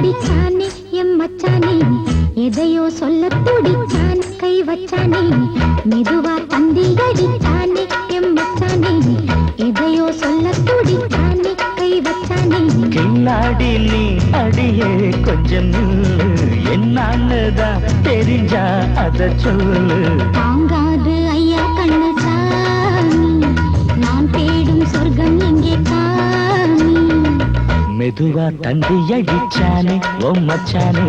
அடிச்சானே M மச்சானே, எதையோ சொல்ல துடிச்சான் கை வச்சானே, மெதுவா தந்தி அடிச்சானே எம் மச்சானே, எதையோ சொல்ல துடிச்சானே கை வச்சானே. கில்லாடி நீ அடியே கொஞ்சம் என்னன்னுதான் தெரிஞ்சா அத சொல்லு. தாங்காது ஐயா கண்ணு சாமி, நான் தேடும் சொர்க்கம் எங்கே காமி. மெதுவா தந்தி அடிச்சானே ஓ மச்சானே,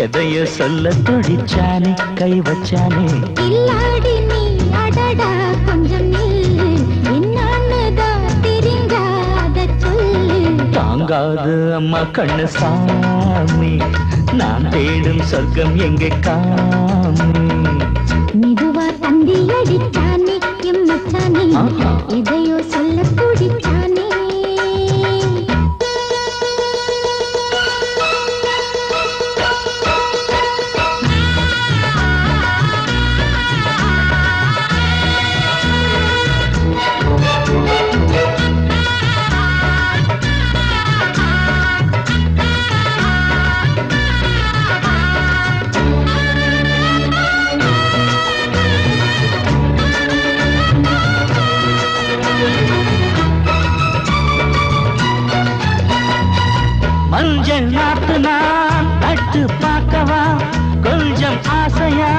எதையோ சொல்ல துடிச்சானே கை வச்சானே. இல்லாடி நீ அடடா கொஞ்சம் நில்லு, என்னன்னுதான் தெரிஞ்சா அத சொல்லு. தாங்காது அம்மா கண்ணு சாமி, நான் தேடும் சொர்க்கம் எங்கே காமி. மெதுவா தந்தி அடிச்சானே எம் மச்சானே, எதையோ சொல்ல துடிச்சானே. மஞ்சள் நாட்டு நான் தட்டு பார்க்கவா, கொஞ்சம் ஆசையா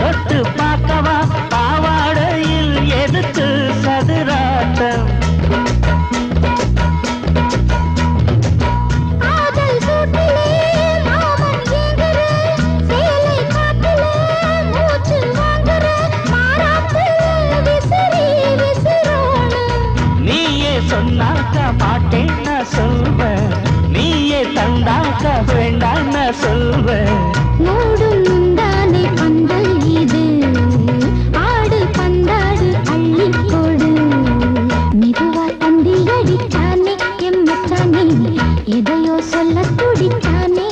தொட்டு பார்க்கவா, பாவாடையில் எதுக்கு சதுராட்டம். காதல் சூட்டிலே மாமன் ஏங்குற, சேலை காட்டிலே மூச்சு வாங்குற, மாறாப்பிள்ளை விசிறி விசிறோணும். நீயே சொன்னாக்க மாட்டேன் நான் சொல்வேன், நீயே தந்தாக்க வேண்டாம் நான் சொல்வேன். மூடும் முந்தானை பந்தல் இது, ஆடு பந்தாடு அள்ளிக்கொடு. மெதுவா தந்தி அடிச்சானே எம் மச்சானே, எதையோ சொல்ல துடிச்சானே.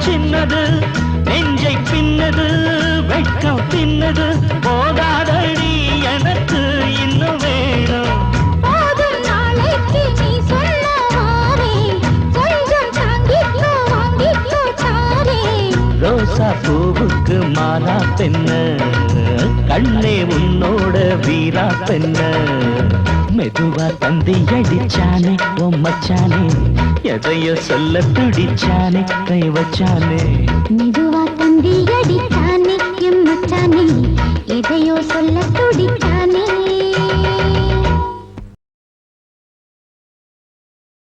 சின்னது நெஞ்சை பின்னது வெட்கம் பின்னது, போதாதடி எனக்கு இன்னும் வேணும். போதும் நாளைக்கு நீ சொல்ல வாரேன், கொஞ்சம் தாங்கிக்கோ வாங்கிக்கோ தாரேன். ரோசா பூவுக்கு மாலா பெண்ண, கண்ணே உன்னோட வீரா பெண்ண. மெதுவா தந்தி அடிச்சானே ஓ மச்சானே, எதையோ சொல்ல துடிச்சானே கை வச்சானே. மெதுவா தந்தி அடிச்சானே எம் மச்சானே, எதையோ சொல்ல துடிச்சானே.